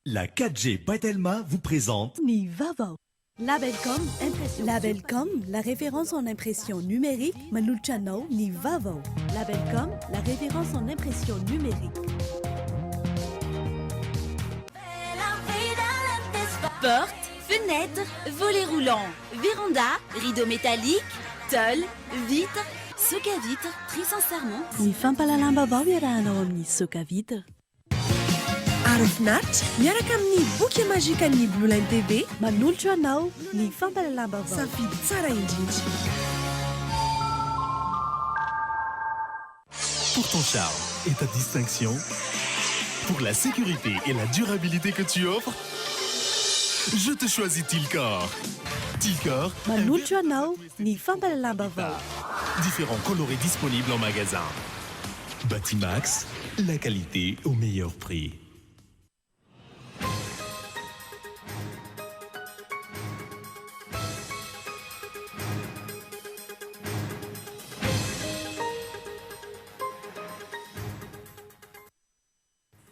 La 4G Patelma vous présente Ni Vavo. Labelcom, impression. Labelcom, la référence en impression numérique. Manulchano, ni Vavo. Labelcom, la référence en impression numérique. Porte, fenêtre, volets roulants, véranda, rideaux métalliques, tôle, vitres, soc à vitre, tri sans serment. Ni fampalalamba vao iarahana amin'ny soc à vitre. Arofinaritra miaraka amin'ny boky mazika ny Blue Line TV manolotra anao ny fampalalamba vao. Safidy tsara indrindra. pour ton charme et ta distinction, pour la sécurité et la durabilité que tu offres. Je te choisis Tilcor. Tilcor. manolotra anao ny fampalalamba vao. Différents colorés disponibles en magasin. Batimax, la qualité au meilleur prix.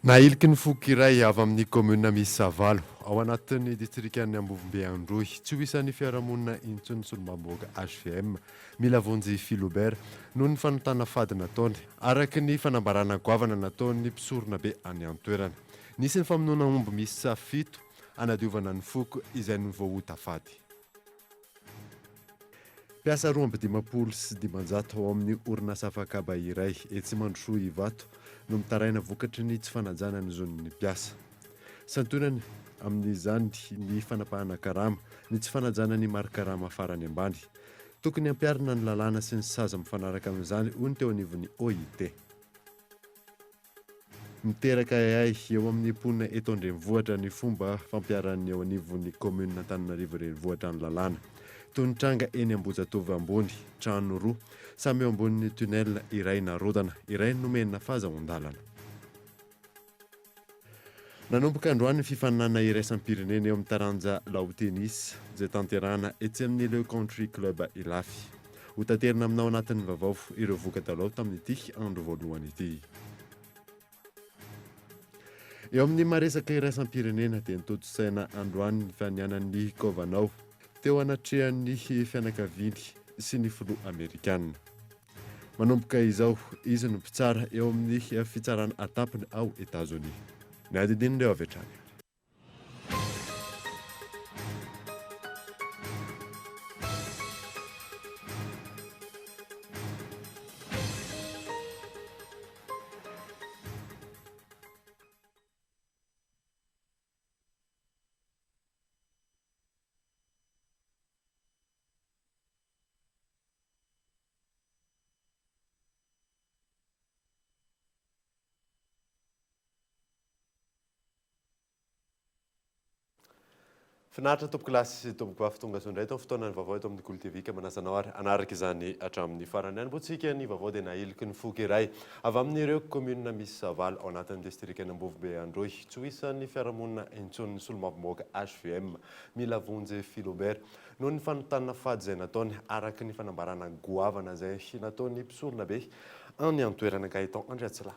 Nailiky ny foky iray avy amin'ny commune misy Savalo ao anatin'ny distrikan'ny Ambovimbe Androy tsy ho isan'ny fiarahamonina intsony solombamboaka HVM mila vonjy Philobert noho ny fanotana fady nataony araky ny fanambarana goavana nataony mpisorona be any an-toerana. Nisy ny famonoana omby misy fito anadiovana ny foko izay ny voahota fady. Mpiasa 2 sy 500 ao amin'ny orinasa afakaba iray etsy mandrosoa Ivato no mitaraina vokatry ny tsy fanajana ny zon'ny mpiasa. Santonany amin'izany ny fanapahana karama, ny tsy fanajana ny maro karama farany ambany. Tokony ampiarina ny lalàna sy ny saza mifanaraka amin'izany hoy ny teo anivon'ny OIT. Miteraka ay eo amin'ny ponina eto andrenivohitra ny fomba fampiaran'ny eo anivon'ny commune Antananarivo renivohitra ny lalàna. Toy ny tranga eny Ambojatova ambony, trano roa, samy eo ambonin'ny tunnel iray narodana, iray nomena fahazahon-dalana. Nanomboka androany ny fifaninana iraisam-pirenena eo amin'ny taranja laotenis, izay tanterahana etsy amin'ny Le Country Club Ilafy. Ho tanterina aminao anatin'ny vaovao ireo voka-dalao tamin'ity andro voalohany ity. Eo amin'ny maresaka iraisam-pirenena dia nitototsaina androany ny fanianan'ny Kovanao teo anatrehan'ny fianakaviany sy ny filoha Amerikanina. Manomboka izao, izy no mpitsara eo amin'ny fitsarana atapiny ao Etazonia. Ny adidin'ireo avy hatrany. Finaritra tompoko lasy tompoko afitonga sondray tao fotoana ny vaovao eto amin'ny Golo TV ka manasanao ary anaraka izany hatramin'ny farany any botsika ny vaovao dia nailiky ny foky iray avy amin'ireo commune misy Savalo ao anatin'ny distrikany Ambovimbe Androy tsy ho isan'ny fiarahamonina intsony solombavamboaka HVM mila vonjy Philobert noho ny fanotana fady izay nataony araky ny fanambarana goavana izay nataony mpisorona be any an-toerana Gaëtan Andriatsilavo.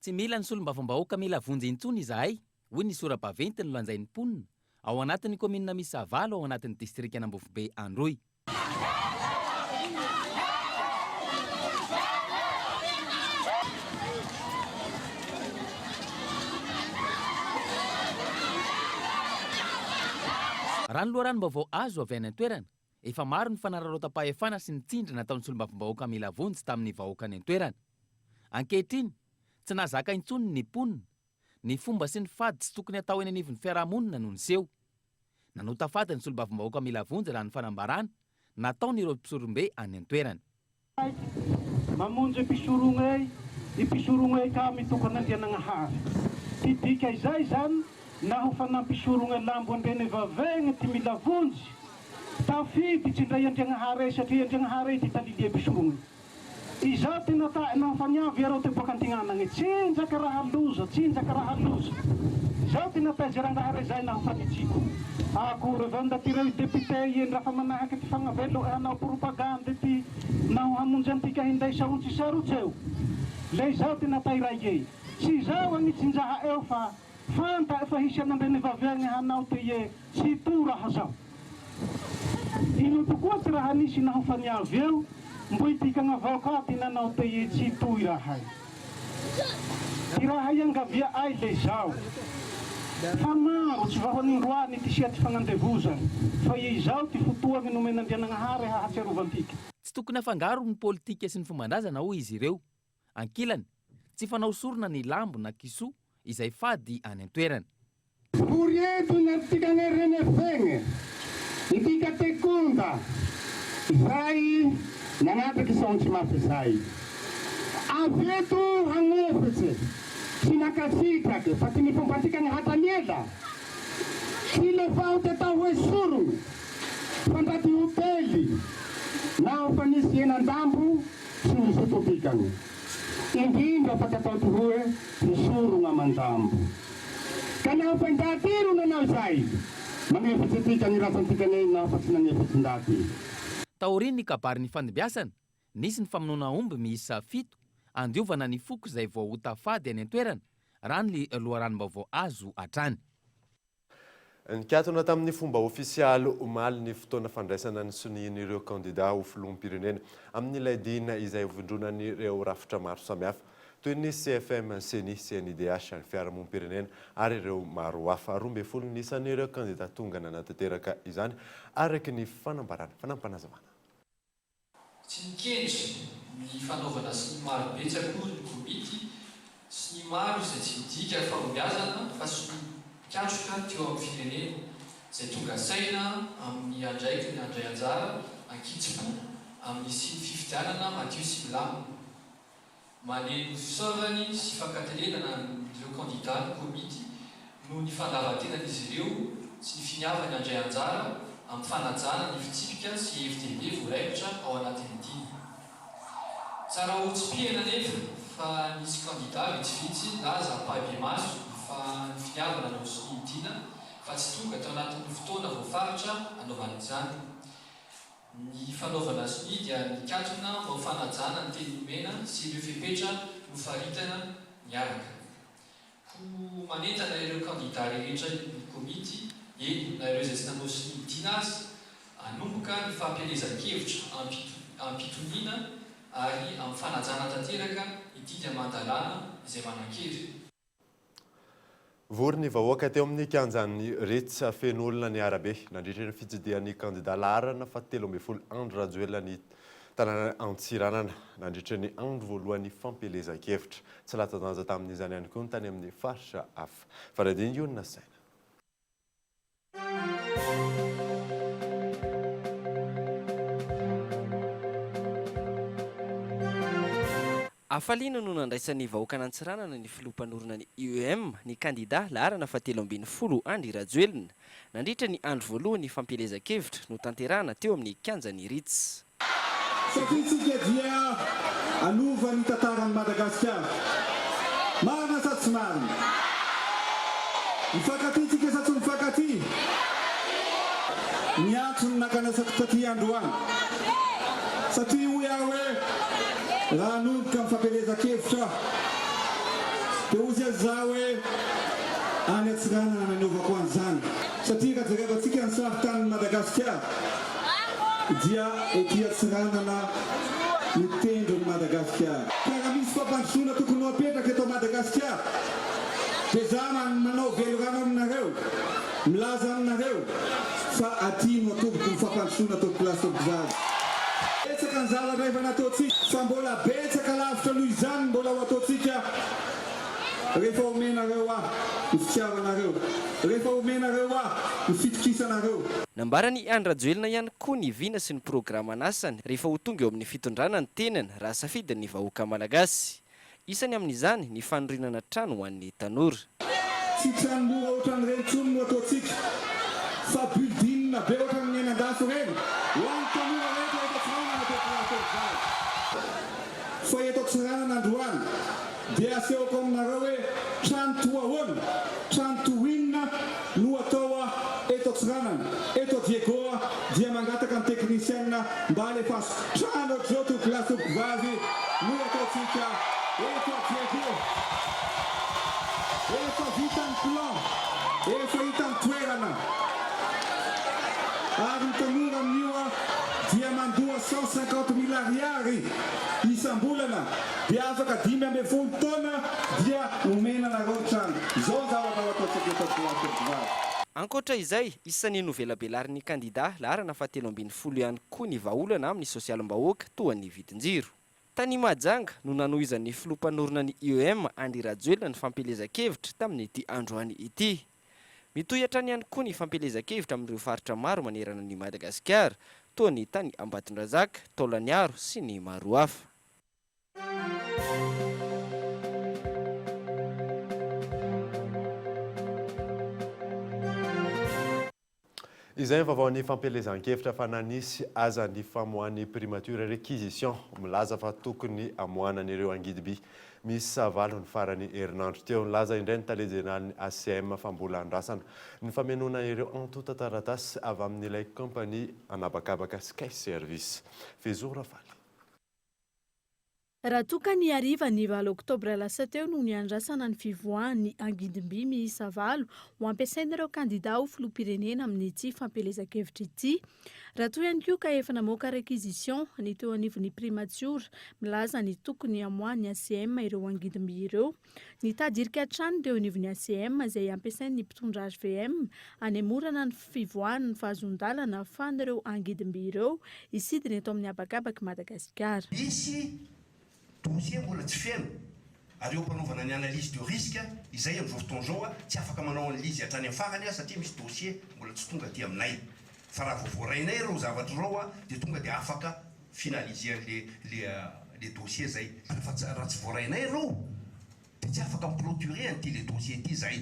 Tsy mila ny solombavambahoaka mila vonjy intsony izahay. Hoy ny sora-baventy ny lanjain'ny mponina ao anatin'ny commune misy Savalo ao anatin'ny distrikany Ambovimbe Androy. Raha ny loharanom-baovao azo avy any an-toerana, efa maro ny fanararaotam-pahefana sy ny tsindry nataon'ny solombavambahoaka mila vonjy tamin'ny vahoaka any an-toerana. Ankehitriny, tsy nahazaka intsony ny mponina ny fomba sy ny fady tsy tokony atao eny anivon'ny fiarahamonina no niseho. Nanota fady ny solombavambahoaka mila vonjy raha ny fanambarana nataon'ireo mpisorombe any an-toerana. Mamonjy mpisorongay, ny mpisorongay ka mitokana andianagnahary. Tidika izay zany na ho fanampisorongay lambo andreny vavegny ty mila vonjy. Tafidy tsindray andiagnahary satria andiagnahary ty talilia mpisorongay. Izaho tena na faniavy arao te boka antignanagny tsinjaka raha loza, tsinjaka raha loza. Izaho tena taizerangahary zay na ho fanitsiko. Akory vanda ty reo député endra fa manahaky ty fagnavelo anao propagande ty na ho hamonjy antika hinday saontsy sarotsy eo. Le izaho tena tairay e. Tsy izaho agnitsinjaha eo fa fanta efa hisy anandreny vaviagny hanao te ie tsy to raha zao. Ino tokoa tsy raha nisy naho faniavy eo, mbo itikagna avokaty nanao te ie tsy toy raha io. Ty raha iangavia ay le zao. Fa maro tsy vahoan'indroany ty sia ty fagnandevozany. Fa izao ty fotoagny nomen'Andrianagnahary hahatsiarovantika. Tsy tokony afangaro ny politika sy ny fombandrazana hoy izy ireo. Ankilany, tsy fanao sorona ny lambo na kisoa izay fady any an-toerana. Purieto natikane renefegne, itika tekunda, zay nanatriky saontsy mafy zay. Aveto hagnefitsy, tsy nakasitrake, fa ty nifombatikany hataniela. Tsy le fao te tao hoe sorony, fandraty hotely, na fa nisy enan-dambo, tsy nisy topikany. Indrindra fa tatao ty hoe ty sorona man-dambo. Ka naho fa indatiro nanao zay, manefitsy tikany rasantikany na fa tsy nanefitsy ndaty. Taoriny ny kabarin'ny fandibiasana, nisy ny famonoana omby miisa 7 andiovana ny foko izay vao ho tafady any an-toerana raha ny loharanom-baovao azo hatrany. Nikatona tamin'ny fomba ofisialy omaly ny fotoana fandraisana ny sonian'ireo kandida ho filoham-pirenena amin'ilay dina izay vondronan'ireo rafitra maro samihafa toy ny CFM, CENI, CNIDH, ny fiarahamonim-pirenena ary ireo maro hafa. 12 nisan'ireo kandida tonga nanatanteraka izany araky ny fanambarana fanampanazavana. Tsy nikendry ny fanaovana sy ny maro betsaka ny komity sy ny maro izay tsy midika fahombiazana fa sy ny katroka teo amin'ny firenena izay tonga saina amin'ny andraiky ny andray anjara ankitsiko amin'ny sy ny fifidianana madio sy milamina. Maneno fisaorany sy fankatelenana ireo kandida ny komity no ny fandavantenan'izy ireo sy ny finiavany andray anjara amin'ny fanajana ny fitsipika sy FDB voaraikitra ao anatin'ny dina. Tsara hotsipihana nefa fa nisy kandida vitsivitsy laza ampahibia maso fa ny finiavana no sy ny dina fa tsy tonga tao anatin'ny fotoana voafaritra anaovana izany. Ny fanaovana sy ny dia nikatona mba ho fanajana ny teny mena sy ireo fepetra no faritana miaraka. Ko manentana ireo kandida rehetra ny komity eny na ireo izay tsy nanao sy ny dina azy hanomboka ny fampielezan-kevitra ampitoniana ary amin'ny fanajana tanteraka ididy aman-dalàna izay manan-kevy. Vory ny vahoaka teo amin'ny kianjan'ny Retsa fen'olona ny arabe nandritra ny fitsidihan'ny kandida laharana fa 13 andro rajoelina ny tanàna Antsiranana nandritra ny andro voalohany fampielezan-kevitra. Tsy latsa-danja tamin'izany ihany koa ny tany amin'ny faritra hafa. Faradiny Iona Saina. Afaliana no nandraisan'ny vahoaka n'Antsiranana ny filompanorona ny UEM ny kandida laharana fa 13 andro rajoelina nandritra ny andro voalohany fampielezan-kevitra no tanterahana teo amin'ny kianjan'ny Rits. Satria tsika dia anova ny tantaran'i Madagasikara. Marina sa tsy marina? Mifankaty tsika sa tsy mifankaty? Ny antony nakanasako taty androany. Satria hoy aho hoe raha anomboka amin'ny fampielezan-kevitra dia ozy azy za hoe any Antsiranana nanaovako an'izany. Satria ka jerevantsika ny sarin-tanin'i Madagasikara dia ety Antsiranana mitendro ny Madagasikara. Ka raha misy fampandrosoana tokony ho apetraka eto Madagasikara dia za manao velorano aminareo, milaza aminareo fa aty no atoboko ny fampandrosoana tao pilasy tao mpizazy. Betsaka ny zavatra efa nataontsika fa mbola betsaka lavitra noho izany mbola ho ataontsika rehefa omenareo ny fitiavanareo, rehefa omenareo ny fitokisanareo. Nambarany Andra Joelina ihany koa ny vina sy ny programa anasany rehefa ho tonga eo amin'ny fitondrana ny tenany raha safidin'ny vahoaka malagasy. Isany amin'izany ny fanorinana trano ho an'ny tanora. Tsy tranomora ohatran'ireny tsony no ataontsika fa building be ohatran'ny enan-dafo ireny ho an'ny tanora rehetra eto Antsiranana fa eto Antsiranana androany dia asehoko aminareo hoe trano toahoana, trano tohinina no atao eto Antsiranana. Eto Diegoa dia mangataka ny teknisiana mba alefaso trano ohatr'izao topilasy vavy no ataontsika eto Diego. efa vita ny plan, efa hita ny toerana. Ary ny tanora amin'io dia mandoa 150 000 ariary isam-bolana, dia afaka 5 taona dia omena nareo trano. Izao zavatra ataontsika eto. Ankoatra izay, isan'ny novelabelariny kandida laharana fahatelo ambin'ny folo ihany koa ny vahaolana amin'ny sosialim-bahoaka toa ny vidin-jiro. Tany Mahajanga no nanohizan'ny filompanorona ny IEM Andy Rajoelina ny fampelezan-kevitra tamin'ity androany ity. Mitohatra ihany koa ny fampelezan-kevitra amin'ireo faritra maro manerana ny Madagasikara, toa ny tany Ambatondrazaka, Taolagnaro sy ny maro hafa. Izay vaovao ny fampelezan-kevitra fa nanisy aza ny famoahany primature réquisition milaza fa tokony amoahana ireo angidiby misy savalo ny farany herinandro teo. Nilaza indray ny tale jeneraliny ACM fa mbola andrasana ny famenona ireo antota taratasy avy amin'ilay kompania anabakabaka Sky Service. Fezo Rafaly. Raha toka ny hariva ny 9 oktobra lasa teo no ny andrasana ny fivoahan'ny angidimby miisa 7 ho ampiasain'ireo kandida ho filoham-pirenena amin'ity fampelezan-kevitra ity. Raha toy ihany koa ka efa namoaka réquisition ny teo anivon'ny primature milaza ny tokony amoahan'ny ACM ireo angidimby ireo. Ny tadirika trano teo anivon'ny ACM izay ampiasain'ny mpitondra HVM anemorana ny fivoahan'ny fahazon-dalana fan'ireo angidimby ireo isidiny eto amin'ny abakabaka Madagasikara. Dossier mbola tsy feno ary eo mpanaovana ny analyse de risque izay amin'izao fotoana izao tsy afaka manao analyse hatrany amin'ny farany satria misy dossier mbola tsy tonga aty aminay fa raha vao voarainay ireo zavatra ireo dia tonga dia afaka finaliser le dossier zay fa raha tsy voarainay ireo dia tsy afaka miclôturer an'ity le dossier ity zay.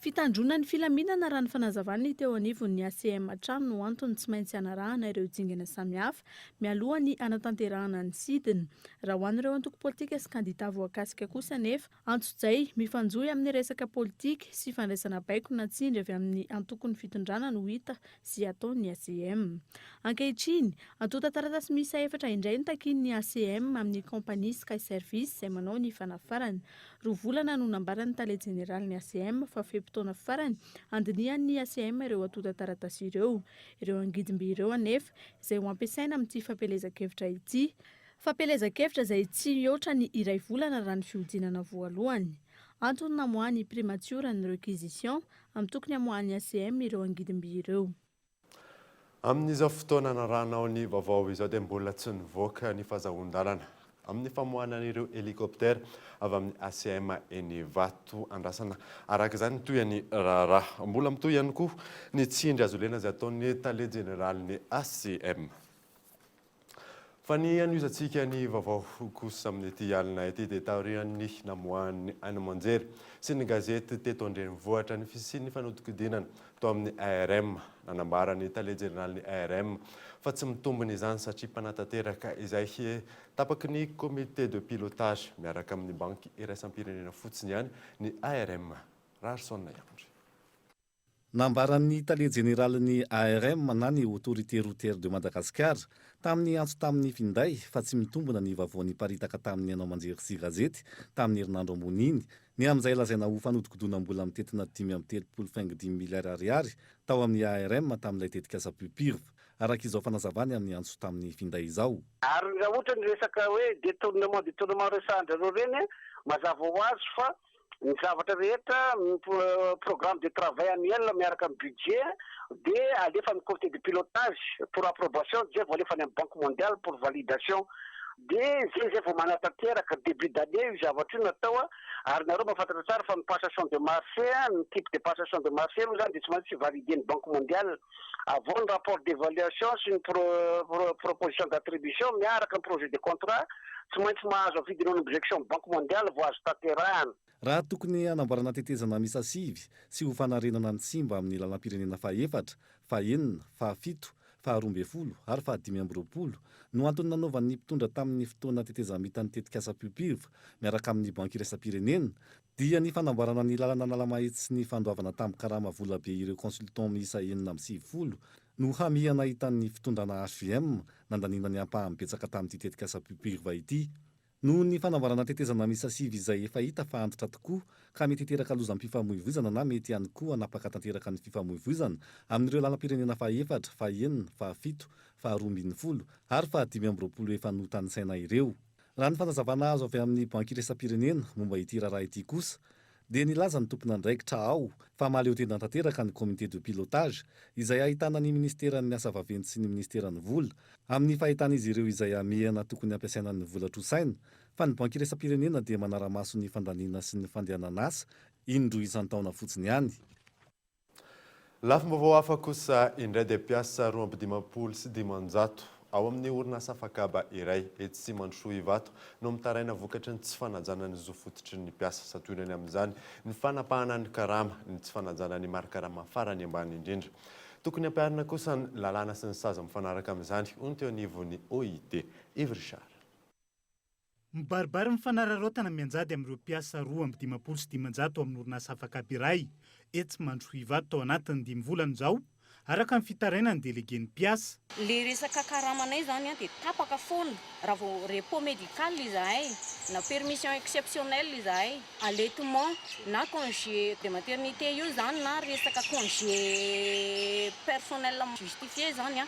Fitandrona ny filaminana raha ny fanazavany teo anivon'ny ACM trano no antony tsy maintsy anarahana ireo dingana samihafa mialoha ny anatanterahana ny sidiny. Raha ho an'ireo antoko politika sy kandida voakasika kosa nefa antso-jay mifanjohy amin'ny resaka politika sy fandraisana baiko natsindry avy amin'ny antoko ny fitondrana no hita sy ataon'ny ACM. Ankehitriny, antota taratasy miisa 4 indray ny takin'ny ACM amin'ny kompania Sky Service izay manao ny fanafarany. Roa volana no nambaran'ny tale jeneraliny ACM fa taona farany andinihan'ny ACM ireo antota taratasy ireo. Ireo angidimby ireo anefa izay ho ampiasaina amin'ity fampelezan-kevitra ity. Fampelezan-kevitra izay tsy mihoatra ny iray volana raha ny fihodinana voalohany. Antony namoahany primature ny réquisition amin'ny tokony amoahany ACM ireo angidimby ireo. Amin'izao fotoana naranao ny vaovao izao dia mbola tsy nivoaka ny fahazahon-dalana amin'ny famoahana ireo helikoptera avy amin'ny ACM eny Vato andrasana. Araka izany toy ny raharaha. Mbola mitoy ihany koa ny tsindry azo lena izay ataon'ny tale jeneraliny ACM. Fa ny anoizantsika ny vaovao kosa amin'ity alina ity dia taorian'ny namoahan'ny Ainamanjery sy ny gazety teto Andrenivohitra ny fisian'ny fanodikodinana tao amin'ny ARM. Nanambarany tale jeneraliny ARM fa tsy mitombina izany satria mpanatanteraka izay tapaky ny comité de pilotage miaraka amin'ny banky iraisam-pirenena fotsiny ihany ny ARM. Rarsona Yandry. Nambaran'ny tale jeneraliny ARM na ny autorité routière de Madagascar tamin'ny antso tamin'ny finday fa tsy mitombina ny vaovao paritaka tamin'ny Ainamanjery sy gazety tamin'ny herinandro ambony iny. Ny amin'izay lazaina ho fanodikodona mbola mitetina 5,5 miliary ariary tao amin'ny ARM tamin'ilay tetika asa-pupirva. Araka izao fanazavany amin'ny antso tamin'ny finday izao. Ary raha ohatra ny resaka hoe détournement resandra ireo reny mazava ho azy fa ny zavatra rehetra programme de travail annuel miaraka amin'ny budget dia alefa amin'ny comité de pilotage pour approbation dia voalefa ny amin'ny banque mondiale pour validation dia zay vao manatanteraka début d'année io zavatra io natao ary nareo mahafantatra tsara fa ny passation de marché ny type de passation de marché io zany dia tsy maintsy validé ny banque mondiale avant le rapport d'évaluation sy ny proposition d'attribution miaraka amin'ny projet de contrat tsy maintsy mahazo avidinao ny objection banque mondiale vo azo tanterahana. Raha tokony anambarana tetezana misa sivy sy ho fanarenana ny simba amin'ny lalam-pirenena faha-4, faha-9, faha-7, faha-12 ary faha-20 no antony nanaovan'ny mpitondra tamin'ny fotoana tetezamita ny tetika asa-pupirva miaraka amin'ny banky iraisam-pirenena dia ny fanambarana ny lalana nalamahitsy sy ny fandoavana tamin'ny karama volabe ireo consultant miisa 970 no hamihana hitan'ny fitondrana HVM nandanina ny ampaham-betsaka tamin'ity tetika asa-pupirva ity. noho ny fanamboarana tetezana misasivy izay efa hita fa antitra tokoa ka mety hiteraka loza amin'ny fifamoivoizana na mety ihany koa anapaka tanteraka ny fifamoivoizana amin'ireo lalam-pirenena faefatra, faenina, fafito, faharoambin'ny ary fahadimy efa notanysaina ireo. Raha ny fanazavana azo avy amin'ny banky iresa-pirenena momba ity raharaha ity kosa dia nilaza ny tompona andraikitra ao fa maleo tena tanteraka ny comité de pilotage izay ahitana ny ministeran'ny asa vaventy sy ny ministeran'ny vola amin'ny fahitan'izy ireo izay amehana tokony ampiasaina ny vola trosaina fa ny banky iresa-pirenena dia manara-maso ny fandaniana sy ny fandehanana asa indroa isan-taona fotsiny ihany. Lafim-baovao hafa kosa indray dia mpiasa 2,5 ao amin'ny orinasa Fakaba iray etsy Tsimandrosoivato no mitaraina vokatry ny tsy fanajana ny zo fototry ny mpiasa satoinany amin'izany ny fanapahana ny karama ny tsy fanajana ny mari-karama farany ambany indrindra. Tokony ampiarina kosa ny lalàna sy ny saza mifanaraka amin'izany hono teo anivon'ny OIT Ivrichard. Mibaribary mifanararaotana mianjady amin'ireo mpiasa 2,5 amin'ny orinasa Fakaba iray etsy Tsimandrosoivato tao anatin'ny 5 volana izao araka ny fitarainany delegen'ny mpiasa. Le resaka karamanay zany dia tapaka foana raha vao repos médical izahay na permission exceptionnelle izahay allaitement na congé de maternité io zany na resaka congé personnel justifié zany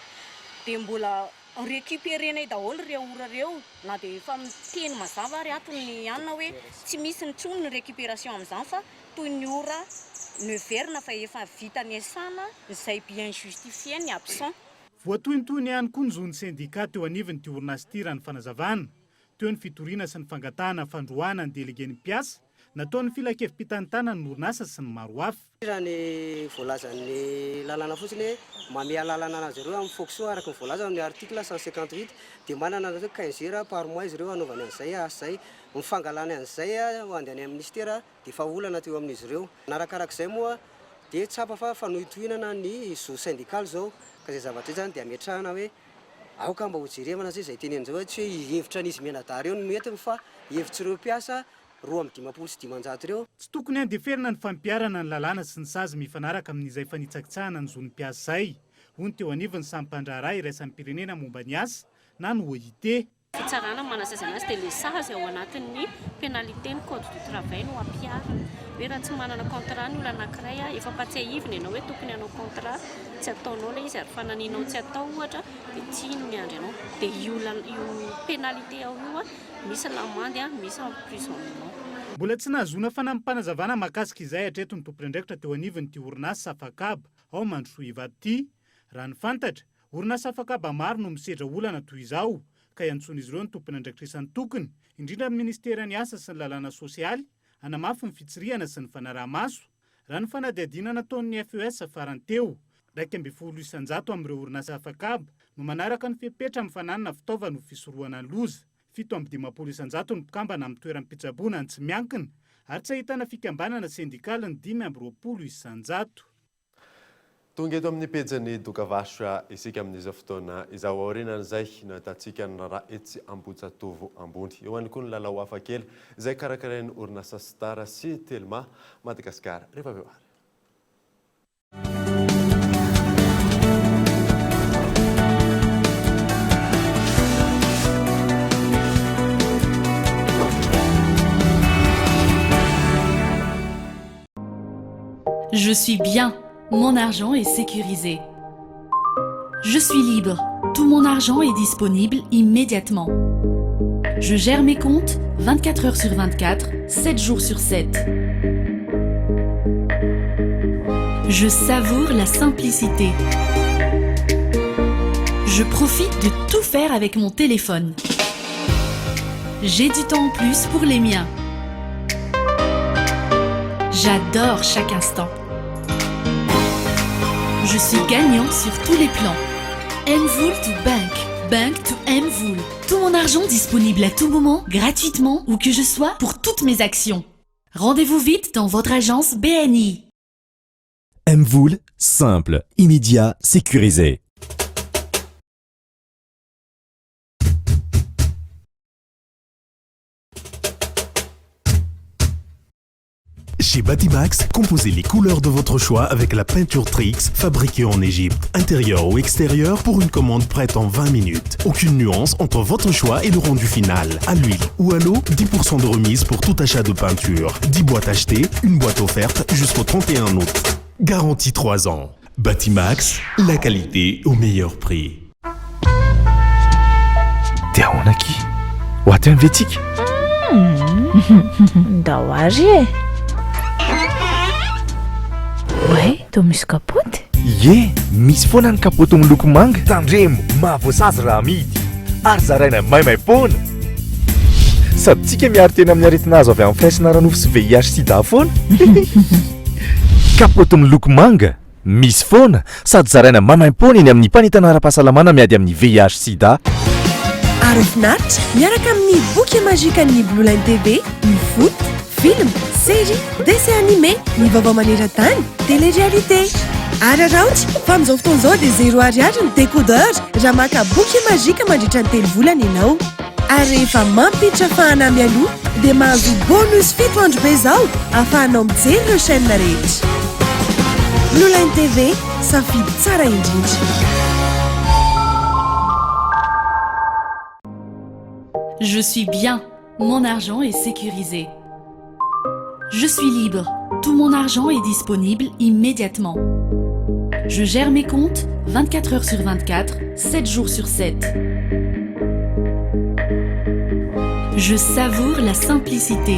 dia mbola récupérenay daholo reo ora reo na dia efa miteny mazava ary atony anina hoe tsy misy nitsony ny récupération amin'izany fa toy ny ora neverina fa efa vita ny esana izay bien justifié ny absent. Voatoyntony ihany koa ny zon'ny syndicat teo anivony ty orinasa ty raha ny fanazavana teo ny fitoriana sy ny fangatahana fandroana ny delegen'ny mpiasa nataony filakevim-pitanitana ny orinasa sy ny maro hafa. Raha ny voalazan'ny lalàna fotsiny mamea lalàna anazy ireo amin'ny fonction araka ny voalaza amin'ny article 158 dia manana 15 heures par mois izy ireo anaovany an'izay asa zay mifangalany an'izay andehany amin'ny ministera dia fa olana teo amin'izy ireo. Narakarak'izay moa dia tsapa fa fanohitohinana ny zo syndical zao ka izay zavatra zany dia ametrahana hoe aoka mba ho jeremana zay tenen'izao tsy hoe hevitra an'izy menadary eo no mety fa hevitra ireo mpiasa 2,5 ireo. Tsy tokony handeferina ny fampiarana ny lalàna sy ny sazy mifanaraka amin'izay fanitsakitsahana ny zon'ny mpiasa zay hono teo anivony samy mpandraharaha iraisan'ny pirenena momba ny asa na ny OIT. Fitsarana manasazy anazy dia le sazy ao anatin'ny pénalité ny code du travail no ampiarina hoe raha tsy manana contrat ny olona anankiray efa patsiahivina ianao hoe tokony hanao contrat tsy ataonao ilay izy ary fananinao tsy atao ohatra dia tsy ino miandry anao dia io pénalité ao io misy lamande misy emprisonnement. Mbola tsy nahazona fanampanazavana mahakasika izay hatreto ny tompon'andraikitra teo anivony ty orinasa Fakaba ao Mandrosoivato ty raha ny fantatra orinasa Fakaba maro no misedra olana toy izao ka iantson'izy ireo ny tompon'andraikitra isan'ny tokony indrindra amin'ny ministeran'ny asa sy ny lalàna sosialy hanamafy ny fitsirihana sy ny fanaraha-maso raha ny fanadihadiana nataon'ny FES farany teo 1,2 isanjato amin'ireo orinasa Fakaba no manaraka ny fepetra amin'ny fananana fitaovana ho fisorohana ny loza 7,5 isanjato ny mpikambana amin'ny toeran'ny pitsaboana ny tsy miankina ary tsy ahitana fikambanana sindikala ny 5,20 isanjato. Tonga eto amin'ny pejany dokavastra isika amin'izao fotoana izao aorinan'izay no ahitantsika ny raha etsy Ambohijatovo ambony eo ihany koa ny lalao hafa kely izay karakarain'ny orinasa Star sy Telma Madagasikara rehefa avy eo ary. Je suis bien, mon argent est sécurisé. Je suis libre, tout mon argent est disponible immédiatement. Je gère mes comptes 24 heures sur 24, 7 jours sur 7. Je savoure la simplicité. Je profite de tout faire avec mon téléphone. J'ai du temps en plus pour les miens. J'adore chaque instant. Je suis gagnant sur tous les plans. Mvoul to Bank, Bank to Mvoul. Tout mon argent disponible à tout moment, gratuitement, où que je sois, pour toutes mes actions. Rendez-vous vite dans votre agence BNI. Mvoul, simple, immédiat, sécurisé. Chez Batimax, composez les couleurs de votre choix avec la peinture Trix fabriquée en Égypte, intérieur ou extérieur pour une commande prête en 20 minutes. Aucune nuance entre votre choix et le rendu final. À l'huile ou à l'eau, 10% de remise pour tout achat de peinture. 10 boîtes achetées, une boîte offerte jusqu'au 31 août. Garantie 3 ans. Batimax, la qualité au meilleur prix. Daonaki, waty anvetika. Da ho azy e. Oe, toa misy kapoty? Ie, misy foana ny kapoty miloko manga. Tandremo, mahavoasazy raha amidy. Ary zaraina maimaimpoana. Sady tsika miaro tena amin'ny aretina azo avy amin'ny faisina ranofo sy VIH sida foana. Kapoty miloko manga, misy foana sady zaraina maimaimpoana eny amin'ny mpanitana ara-pahasalamana miady amin'ny VIH sida. Ary finaritra miaraka amin'ny boky mazika ny Blue Line TV, ny foot, film, série, dessin animé, ny vaovao maneran-tany, télé-réalité. Ary araotra fa amin'izao fotoana izao dia 0 ariary ny décodeur raha maka boky mazika mandritra ny 3 volana ianao. Ary rehefa mampiditra fahana mialoha dia mahazo bonus 7 andro be izao ahafahanao mijery ireo chaîne rehetra. Blue Line TV, safidy tsara indrindra. Je suis bien, mon argent est sécurisé. Je suis libre, tout mon argent est disponible immédiatement. Je gère mes comptes 24 heures sur 24, 7 jours sur 7. Je savoure la simplicité.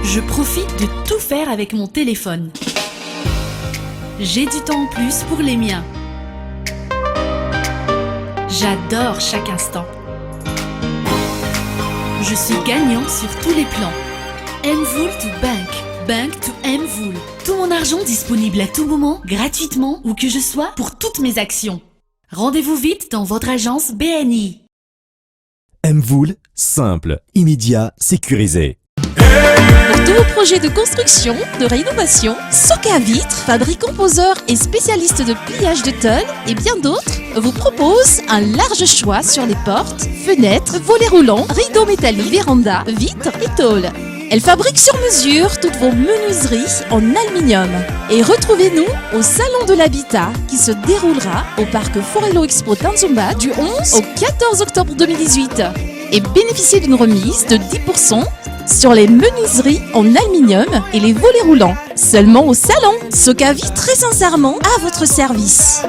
Je profite de tout faire avec mon téléphone. J'ai du temps en plus pour les miens. J'adore chaque instant. Je suis gagnant sur tous les plans. Mvoul to Bank, Bank to Mvoul. Tout mon argent disponible à tout moment, gratuitement, où que je sois, pour toutes mes actions. Rendez-vous vite dans votre agence BNI. Mvoul, simple, immédiat, sécurisé. Pour tous vos projets de construction, de rénovation, Soka Vitre, fabricant poseur et spécialiste de pliage de tôle et bien d'autres, vous propose un large choix sur les portes, fenêtres, volets roulants, rideaux métalliques, vérandas, vitres et tôles. Elle fabrique sur mesure toutes vos menuiseries en aluminium. Et retrouvez-nous au Salon de l'Habitat qui se déroulera au parc Forello Expo Tanzumba du 11 au 14 octobre 2018. Et bénéficiez d'une remise de 10% sur les menuiseries en aluminium et les volets roulants. Seulement au salon. Soka Vitre, très sincèrement à votre service.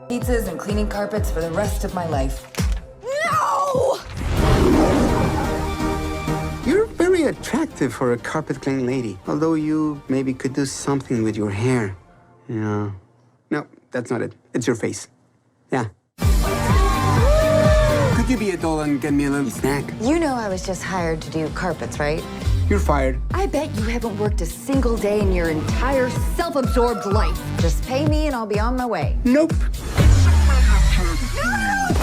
Pizzas and cleaning carpets for the rest of my life. No! You're very attractive for a carpet cleaning lady, although you maybe could do something with your hair. Yeah. No, that's not it. It's your face. Yeah. Could you be a doll and get me a little snack? You know I was just hired to do carpets, right? You're fired. I bet you haven't worked a single day in your entire self-absorbed life. Just pay me and I'll be on my way. Nope.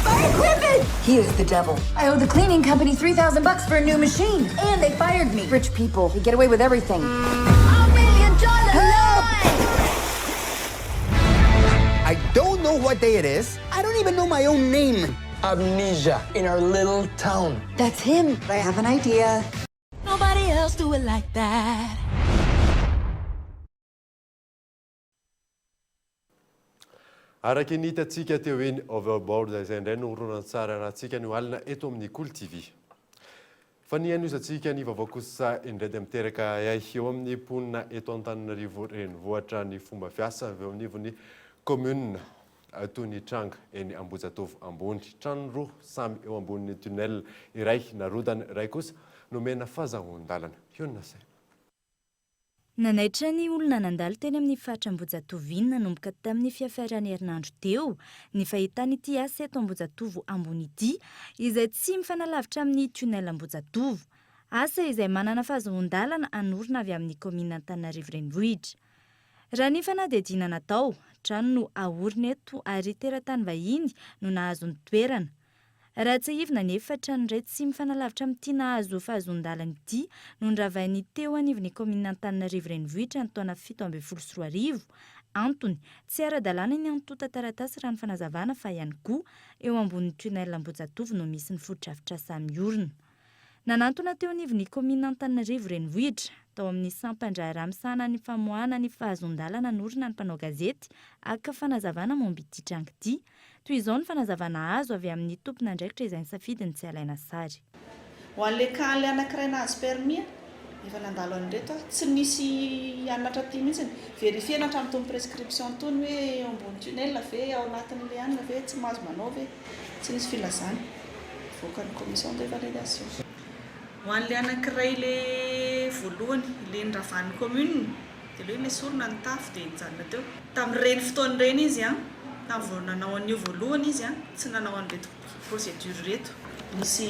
My equipment! He is the devil. I owe the cleaning company $3,000 for a new machine. And they fired me. Rich people, they get away with everything. $1 million! Hello! I don't know what day it is. I don't even know my own name. Amnesia in our little town. That's him. I have an idea. Nobody else do it like that. Araka ny hitantsika teo eny overboard izay indray no horonan-tsara rahantsika no alina eto amin'ny Cool TV. Fa ny anosantsika ny vaovao kosa indray dia miteraka eo amin'ny mponina eto Antananarivo renivohitra ny fomba fiasa avy eo amin'ivon'ny commune toy ny tranga eny Ambohijatovo ambony. Trano roa samy eo ambonin'ny tunnel iray narodany iray kosa nomena fahazahoan-dalana. Ionasay. Nanaitra ny olona nandalo teny amin'ny faritra Ambohijatovo iny nanomboka tamin'ny fiafarany herinandro teo ny fahitan'ity asa eto Ambohijatovo ambony ity izay tsy mifanalavitra amin'ny tunnel Ambohijatovo. Asa izay manana fahazahoan-dalana anorina avy amin'ny komina Antananarivo renivohitra. Raha ny fanadihadiana natao, trano no ahorina eto ary teratany vahiny no nahazo ny toerana. raha tsy ivina nefa trano iray tsy mifanalavitra amin'ity nahazo fahazon-dalana ity no niravainy teo anivony komina Antananarivo renivohitra ny taona 2017 antony tsy ara-dalàna ny antota taratasy raha ny fanazavana fa ihany koa eo ambonin'ny tunnel Ambohijatovo no misy ny foto-drafitra samy orona. Nanantona teo anivony komina Antananarivo renivohitra tao amin'ny sampandraha ramsana ny famoahana ny fahazon-dalana norona ny mpanao gazety aka fanazavana momba ity tranga ity. Toy izao ny fanazavana azo avy amin'ny tompona andraikitra izay nisafidiny tsy alaina sary. Ho an'ilay kaly anankiray nahazo permis efa nandalo an'ireto tsy misy anatra aty mihitsy verifiena hatramin'ny tony prescription tony hoe eo ambony tunnel ve ao anatin'ilay anina ve tsy mahazo manao ve tsy nisy filazana voaka ny commission de validation. Ho an'ilay anankiray ilay voalohany ilay niravan'ny commune dia ilay mesorona ny tafo dia nijanona teo tamin'ireny fotoan'ireny izy tamin'ny nanao an'io voalohany izy tsy nanao an'ireto procédure reto misy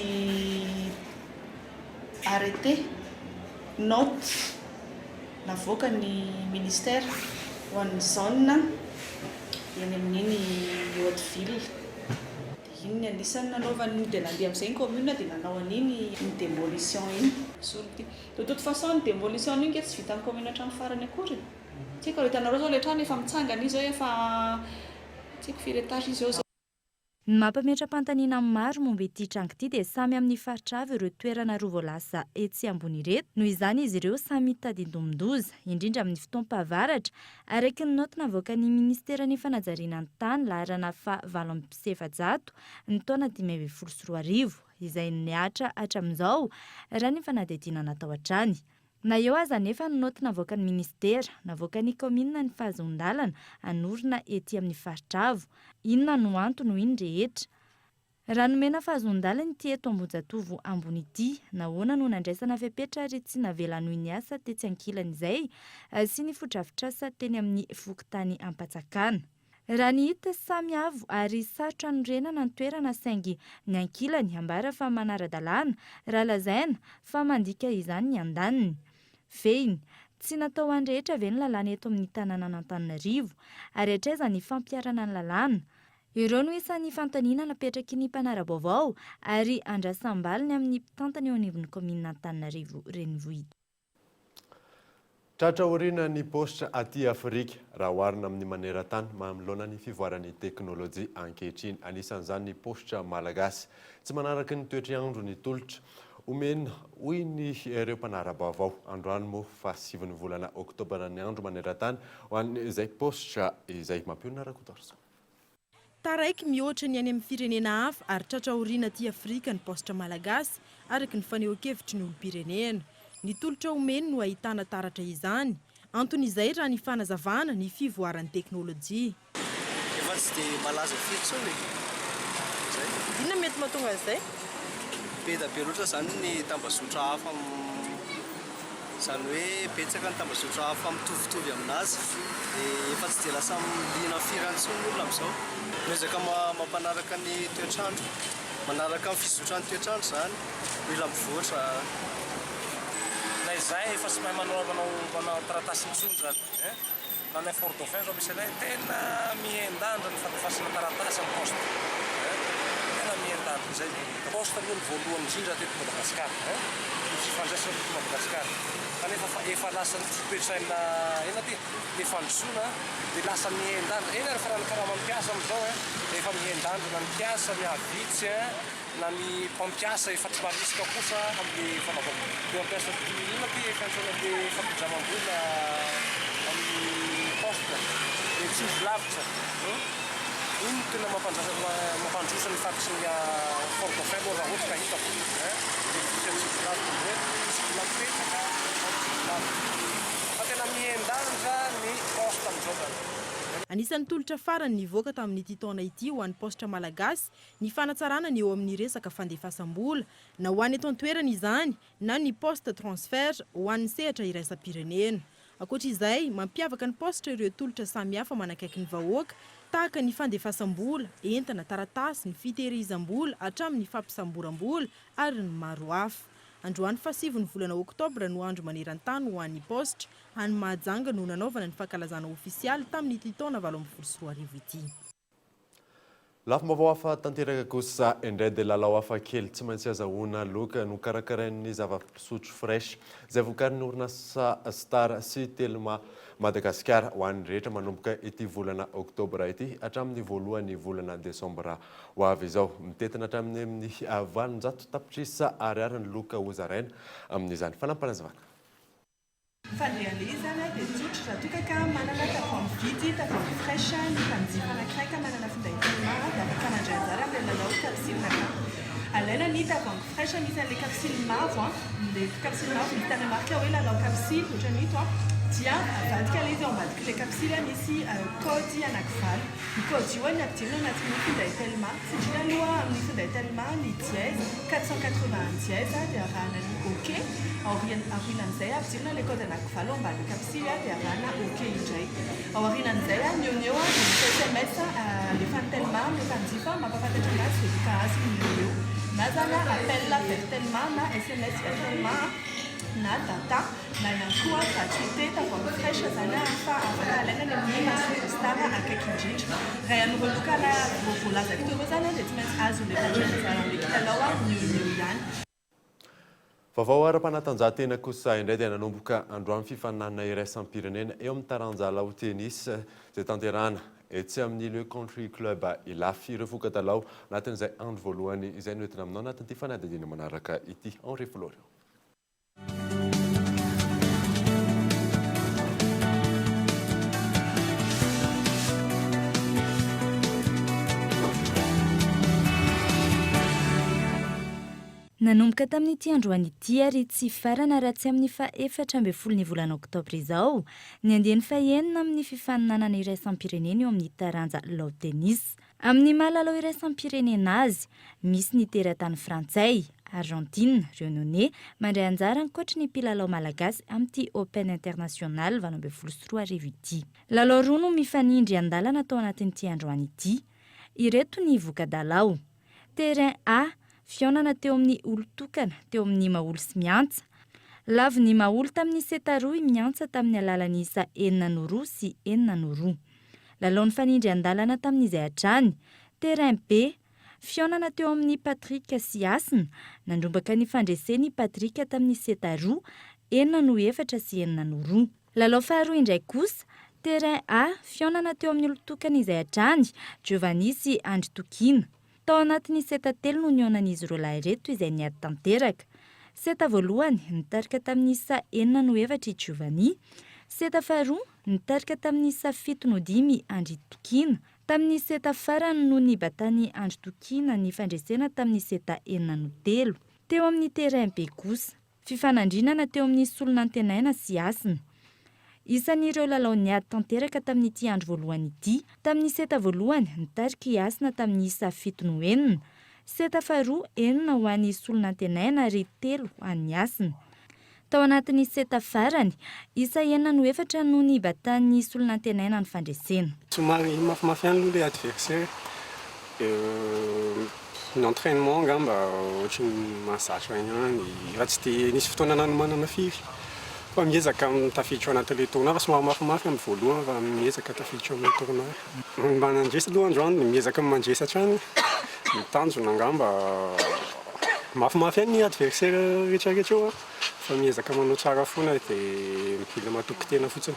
arrêté note navoaka ny ministère ho an'ny zone eny amin'iny Haute-Ville. Dia iny anisany nanaovany dia nandeha amin'izay ny commune dia nanao an'iny ny démolition iny. De toute façon ny démolition iny tsy vita amin'ny commune hatramin'ny farany akory. Tsy haiko raha hitanareo zao ilay trano efa mitsangana izy efa tsy haiko firy étage izy eo. Ny mampametra-pantaniana maro momba ity tranga ity dia samy amin'ny faritra avy ireo toerana roa voalasa etsy ambony ireto. Noho izany izy ireo samy mitady-ndomondoza indrindra amin'ny fotoam-pahavaratra araiky ny note navoaka ny ministeran'ny fanajariana ny tany laharana fa 700 ny taona 2024 izay niatra hatramin'izao raha ny fanadihadiana natao hatrany. Na eo aza nefa ny note navoaka ny ministera navoaka ny komina ny fahazon-dalana anorina ety amin'ny faritra avo. Inona no antony ho iny rehetra? Raha nomena fahazon-dalana ity eto Ambohijatovo ambony ity nahoana no nandraisana fepetra ary tsy navela noho ny asa tetsy ankilana izay sy ny foto-drafitr'asa teny amin'ny fokontany Ampatsakana. Raha ny hita samy avo ary sarotra anorenana ny toerana saingy ny ankilany ambara fa manara-dalàna raha lazaina fa mandika izany ny andaniny. Veiny, tsy natao any rehetra ve ny lalàna eto amin'ny tanàna Antananarivo ary hatraiza ny fampiarana ny lalàna. Ireo no isan'ny fantaniana napetraky ny mpanara-baovao ary andrasam-baliny amin'ny mpitantana eo anivon'ny komina Antananarivo renivohitra. Tratra orina ny postra aty Afrika raha oharina amin'ny maneran-tany manoloana ny fivoaran'ny teknôlôjia ankehitriny. Anisan'izany ny postra malagasy tsy manaraka ny toetr'andro ny tolotra. Omena hoy ny ireo mpanara-baovao androany moa fa 7 volana oktobra ny andro maneran-tany ho an'izay postra izay mampionona rakotorso. Taraiky mihoatra ny any amin'ny firenena hafa ary tratra orina aty Afrika ny postra malagasy araky ny fanehoan-kevitry ny olom-pirenena. Ny tolotra omeny no ahitana taratra izany. Antony izay raha ny fanazavana ny fivoaran'ny teknôlôjia. Efa tsy dia malaza firy tsony. Inona mety mahatonga izay? Be da be loatra zany ny tambazotra hafa izany hoe betsaka ny tambazotra hafa mitovitovy aminazy dia efa tsy dia lasa liana firantsony ny olona amin'izao. Miezaka mampanaraka ny toetr'andro, manaraka amin'ny fizotran'ny toetr'andro zany, mila mivoatra. Na izay efa tsy mahay manao taratasy mitsony zany. Na ny Fort Dauphin zao misy anay tena mihendandra ny fandefasana taratasy amin'ny poste. Tena mihendandra izay. Poste aloha ny voalohany indrindra teto Madagasikara. Ny fifandraisana teto Madagasikara. Kanefa efa lasa ny toe-tsaina ena ty dia fandrosoana dia lasa mihendandra. Eny ary fa raha ny karaha mampiasa amin'izao dia efa mihendandra na ny mpiasa mihavitsy na ny mpampiasa efa tsy marisika kosa amin'ny fanaovana. Dia mampiasa inona ty fantsona dia fampindramam-bola amin'ny poste dia tsy izy lavitra. Iny tena mampandrosa ny faritry ny Fort Dauphin aloha raha ohatra ka hitako. Fa tena mihendandra ny poste amin'izao. Anisan'ny tolotra farany nivoaka tamin'ity taona ity ho an'ny postra malagasy ny fanatsarana ny eo amin'ny resaka fandefasam-bola na ho any eto an-toerana izany na ny poste transfert ho an'ny sehatra iraisam-pirenena. Ankoatra izay, mampiavaka ny postra ireo tolotra samihafa manakaiky ny vahoaka tahaka ny fandefasam-bola, entana, taratasy, ny fitehirizam-bola hatramin'ny fampisamboram-bola ary ny maro hafa. Androany fa 7 volana oktobra no andro maneran-tany ho an'ny postra any Mahajanga no nanaovana ny fankalazana ofisialy tamin'ity taona 2024 ity. Lafim-baovao hafa tanteraka kosa indray dia lalao hafa kely tsy maintsy azahoana loka no karakarain'ny zava-pisotro fresh izay vokarin'ny orinasa Star sy Telma Madagasikara ho an'ny rehetra manomboka ity volana oktobra ity hatramin'ny voalohan'ny volana desambra ho avy izao. Mitetina hatramin'ny 800 tapitrisa ariary ny loka hozaraina amin'izany fanampanazavana. Fandehan'izy zany dia tsotra raha toa ka manana tavoahangy vidy, tavoahangy fresh, ny mpanjifa anankiray manana finday telma dia afaka mandray anjara amin'ny lalao kapsily nakà. Alaina ny tavoahangy fresh misy an'ilay kapsily mavo, ilay kapsily mavo misy tany marika hoe lalao kapsily ohatra n'ito dia avadika ilay izy ao ambadik'ilay kapsily misy kody anankivalo. Ny kody io ny ampidirina anatin'ny finday telma. Sidina aloha amin'ny finday telma ny dièse 481 dièse dia arahana ny OK. Aorianan'izay ampidirina ilay kody anankivalo ao ambany kapsily dia arahana OK indray. Aorianan'izay ny eo misy SMS alefa ny telma amin'ny mpanjifa mampafantatra anazy dia ka azy ny eo. Na zany appel vers telma na SMS vers telma na data na ihany koa gratuité tavoahangy fresh zany fa afaka alaina ny amin'ny mahasoa Star akaiky indrindra. Raha ianareo lokana voalazaka teo zany dia tsy maintsy azo ilay fandraisana amin'ny kilalao ny ihany. Vaovao ara-panatanjahantena kosa indray dia nanomboka androany fifaninana iraisam-pirenena eo amin'ny taranja lao tennis izay tanterahana etsy amin'ny Le Country Club Ilafy ireo foka-talao anatin'izay andro voalohany izay noentina aminao anatin'ity fanadihadiana manaraka ity Henri Florian. Nanomboka tamin'ity androany ity ary tsy farana raha tsy amin'ny faha-efatra ambin'ny folo ny volana oktobra izao ny andiany faha-enina amin'ny fifaninanana iraisam-pirenena eo amin'ny taranja lao tennis. Amin'ny mahalalao iraisam-pirenena azy misy ny teratany frantsay, Argentine, Réunionnais mandray anjara ankoatra ny mpilalao malagasy amin'ity Open International 2024 ity. Lalao roa no mifanindry andalana tao anatin'ity androany ity. Ireto ny voka-dalao. Terrain A fionana teo amin'ny olo tokana teo amin'ny maolo sy miantsa. Lavy ny maolo tamin'ny setaroa miantsa tamin'ny alalan'isa 4-2 sy 4-2. Lalao ny fanindry andalana tamin'izay hatrany. Terrain B fionana teo amin'ny Patrika sy Asina. Nandrombaka ny fandreseny Patrika tamin'ny setaroa 4-4 sy 4-2. Lalao faharoa indray kosa. Terrain A fionana teo amin'ny olo tokana izay hatrany Giovanni sy Andry Tokina. Tao anatin'ny seta telo no nionan'izy ireo lahy ireto izay niady tanteraka. Seta voalohany nitarika tamin'ny isa 4-4 i Giovanni. Seta faharoa nitarika tamin'ny isa 7-5 Andry Tokina. Tamin'ny seta farany no nibatany Andry Tokina ny fandresena tamin'ny seta 4-3. Teo amin'ny terrain B kosa. Fifanandrinana teo amin'ny solonantenaina sy Asina. Isan'ireo lalao niady tanteraka tamin'ity andro voalohany ity. Tamin'ny seta voalohany nitarika i Asina tamin'ny isa 7-4. Seta faharoa 4 ho an'ny solonantenaina ary 3 ho an'ny Asina. Tao anatin'ny seta farany isa 4-4 no nibatan'ny solonantenaina ny fandresena. Somary mafimafy ihany aloha ilay adversaire. Ny entraînement angamba ohatry ny mahazatra ihany. Raha tsy dia nisy fotoana nanomanana firy. Fa miezaka tafiditra ao anatin'ilay tournoi fa somary mafimafy amin'ny voalohany fa miezaka tafiditra amin'ny tournoi. Mba nandresy aloha androany miezaka mandresy hatrany. Mitanjona angamba mafimafy ihany ny adversaire rehetrarehetra eo fa miezaka manao tsara foana dia mila matoky tena fotsiny.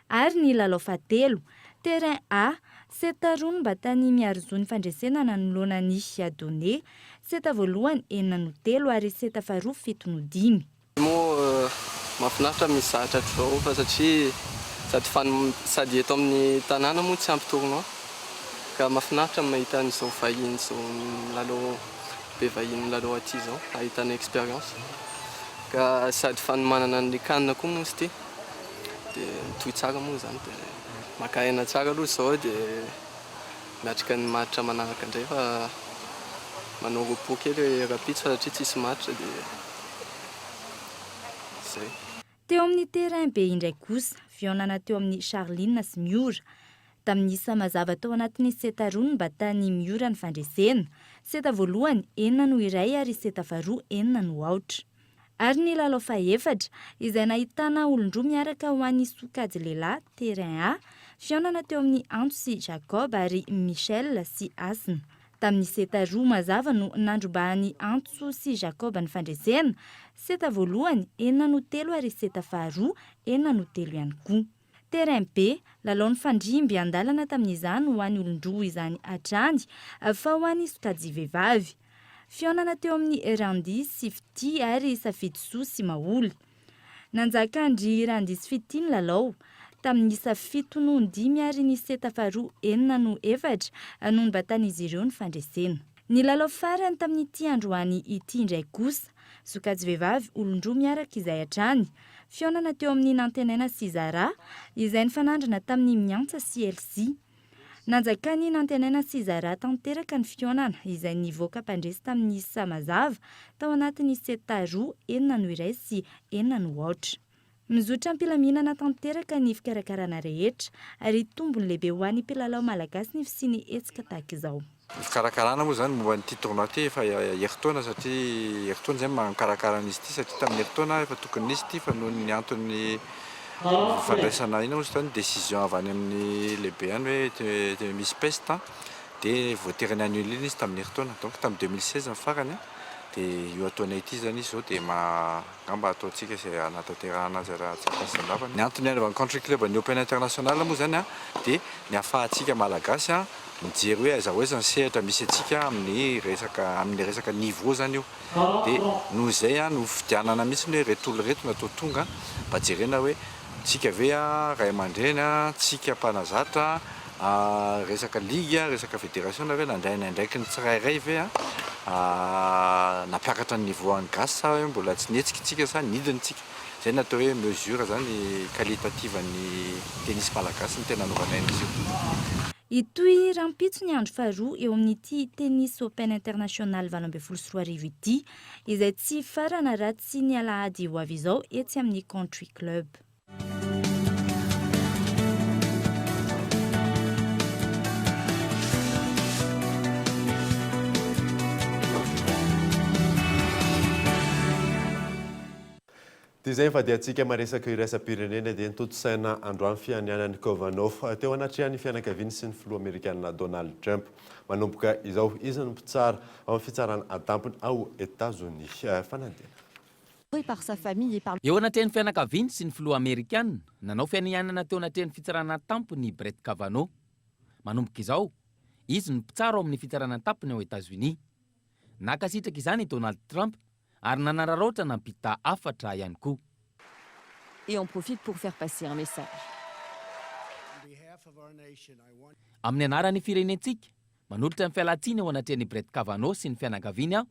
Ary ny lalao fahatelo, terrain A, seta roa no batany miarozo ny fandresena nanoloana ny Adonné. Seta voalohany 4-3 ary seta faharoa 7-5. Mahafinaritra misy zahatra hatr'izao fa satria sady eto amin'ny tanàna moa tsy ampy tournoi ka mahafinaritra mahita an'izao vahiny izao lalao be vahiny lalao aty izao ahitana expérience ka sady fanomanana an'ilay kanina koa moa izy ity dia mitohy tsara moa zany dia maka aina tsara aloha izao dia miatrika ny match manaraka indray fa manao repos kely rapide fa satria tsisy match dia zay. Teo amin'ny terrain B indray kosa, fionana teo amin'ny Charline sy Miora. Tamin'ny isa mazava tao anatin'ny seta roa no batany Miora ny fandresena. Seta voalohany 4-1 ary seta faharoa 4-8. Ary ny lalao faefatra izay nahitana olon-droa miaraka ho an'ny sokajy lehilahy terrain A, fionana teo amin'ny Anto sy Jacob ary Michel sy Asina. Tamin'ny seta roa mazava no nandrobahany Anto sy Jacob ny fandresena, seta voalohany 4-3 ary seta faharoa 4-3 ihany koa. Terrain B, lalaon'ny fandrimby andalana tamin'izany ho an'ny olon-droa izany hatrany fa ho an'ny sokajy vehivavy. Fionana teo amin'ny Randi sy Fity ary Safidy Soa sy Maholy. Nanjakandry Randi sy Fity ny lalao. Tamin'ny isa 7-5 ary ny seta faharoa 4-4 no nibatan'izy ireo ny fandresena. Ny lalao farany tamin'ity androany ity indray kosa, sokajy vehivavy olon-droa miaraka izay hatrany. Fionana teo amin'ny Nantenaina sy Zara izay nifanandrana tamin'ny Miantsa sy Elsie. Nanjakany Nantenaina sy Zara tanteraka ny fionana izay nivoaka mpandresy tamin'ny isa mazava tao anatin'ny seta roa 4-1 sy 4-8. Mizotra ampilaminana tanteraka ny fikarakarana rehetra ary tombony lehibe ho an'ny mpilalao malagasy ny fisiany hetsika tahaka izao. Fikarakarana moa zany momba nyity tournoi ty efa heritaona satria heritaona zay mikarakara an'izy ity satria tamin'ny heritaona efa tokony nisy ity fa noho ny antony fandraisana ina moa zany décision avy any amin'ny lehibe any hoe misy peste dia voatery ny annulé izy tamin'ny heritaona donc tamin'ny 2016 ny farany dia io ataonay ity zany izy zao dia ngamba ataontsika izay anatanterahana azy raha tsy ampasan-davana. Ny antony any country club ny Open International moa zany dia ny ahafahantsika malagasy mijery hoe aiza hoe zany sehatra misy atsika amin'ny resaka niveau zany io dia noho izay no fidianana mihitsy hoe retolo reto natao tonga mba jerena hoe tsika ve ray aman-dreny tsika mpanazatra resaka ligue resaka fédération ve nandraiky ny tsirairay ve napiakatra ny niveau any gasy sa hoe mbola tsy nihetsika tsika sa nidintsika zay natao hoe mesure zany qualitative ny tennis malagasy ny tena novanay izy io. Itoy rampitso ny andro faharoa eo amin'ity tennis Open International 24 ity izay tsy farana raha tsy ny alahady ho avy izao etsy amin'ny country club. Dia izay fa dia antsika maresaka iraisam-pirenena dia nitotosaina androany fianianan'ny Kovanov teo anatrehany fianakaviany sy ny filoha Amerikanina Donald Trump. Manomboka izao izy no mpitsara ao amin'ny fitsarana atampony ao États-Unis. Fanandina. Eo anatrehany fianakaviany sy ny filoha Amerikanina nanao fianianana teo anatrehany fitsarana atampony Brett Kavanaugh. Manomboka izao izy no mpitsara ao amin'ny fitsarana atampony ao États-Unis. Nakasitraka izany Donald Trump ary nanararaotra nampita afatra ihany koa. Et on profite pour faire passer un message. Amin'ny anaran'ny firenentsika, manolotra ny fialatsiny ao anatrehany Brett Kavanaugh sy ny fianakaviany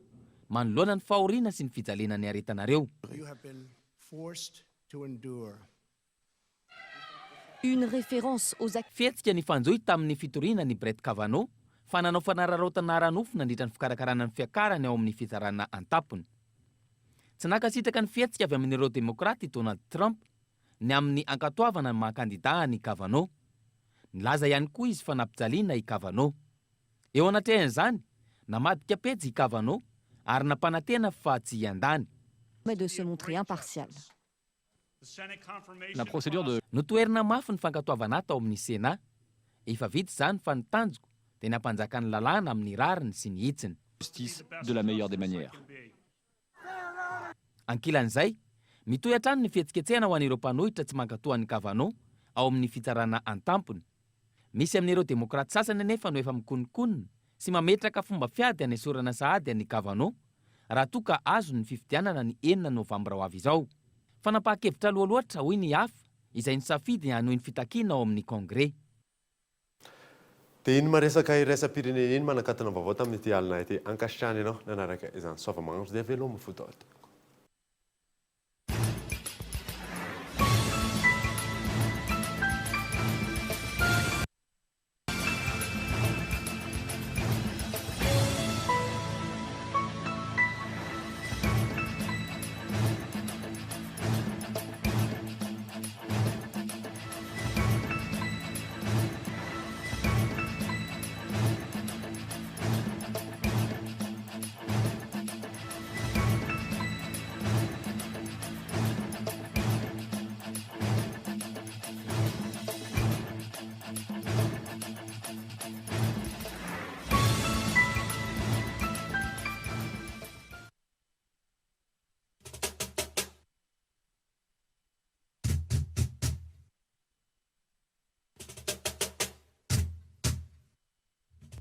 manoloana ny fahoriana sy ny fijalena ny aretanareo. Une référence aux fihetsika ny fanjoy tamin'ny fitoriana ny Brett Kavanaugh fa nanao fanararaotana ara-nofo nandritra ny fikarakarana ny fiakarany ao amin'ny fitsarana antapony. Tsy nakasitraka ny fihetsika avy amin'ireo demokraty Donald Trump ny amin'ny ankatoavana ny mahakandida ny Kavanaugh. Nilaza ihany koa izy fa nampijaliana i Kavanaugh. Eo anatrehan'izany namadika pejy i Kavanaugh ary nampanantena fa tsy iandany. de se montrer impartial. La procédure de notoerina mafy ny fankatoavana tao amin'ny Sénat. Efa vita izany fa ny tanjoko dia nampanjaka ny lalàna amin'ny rariny sy ny hitsiny. Justice de la meilleure des manières. Ankilan'izay, mitohy hatrany ny fihetsiketsehana ho an'ireo mpanohitra tsy mankatoa ny Kavanaugh ao amin'ny fitsarana antampony. Misy amin'ireo demokraty sasany anefa no efa mikonikonina sy mametraka fomba fiady hanesorana sahady an'i Kavanaugh raha toa ka azo ny fifidianana ny 9 Novambra ho avy izao. Fanapahan-kevitra loaloatra hoy ny hafa izay nisafidy hanohy ny fitakiana ao amin'ny Congrès. Dia iny maresaka iraisam-pirenena iny manakatana vaovao tamin'ity alina ity ankasitrahany ianao nanaraka izany soava-magnandro dia veloma fotoata.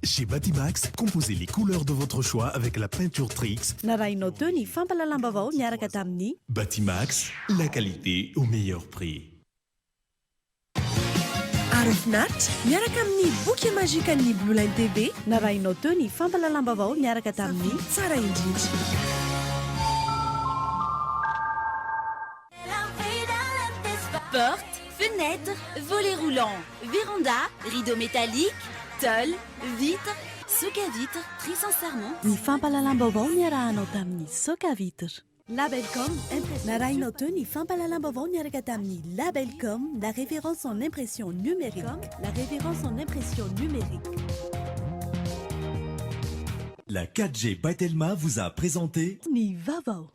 Chez Batimax, composez les couleurs de votre choix avec la peinture Trix. Narainao teo ny fampalalambavao miaraka tamin'ny Batimax, la qualité au meilleur prix. Arafnat, miaraka amin'ny boky mazika ny Blue Line TV. Narainao teo ny fampalalambavao miaraka tamin'ny Tsara indrindra. Porte, fenêtre, volets roulants, véranda, rideaux métalliques, tôle, vitres, soc à vitres, tri sans serment. ny fampalalambavao niarahanao tamin'ny soka vitre. Labelcom, narainao teo ny fampalalambavao miaraka tamin'ny Labelcom, la référence en impression numérique. La référence en impression numérique. La 4G by Telma vous a présenté Ni Vavao.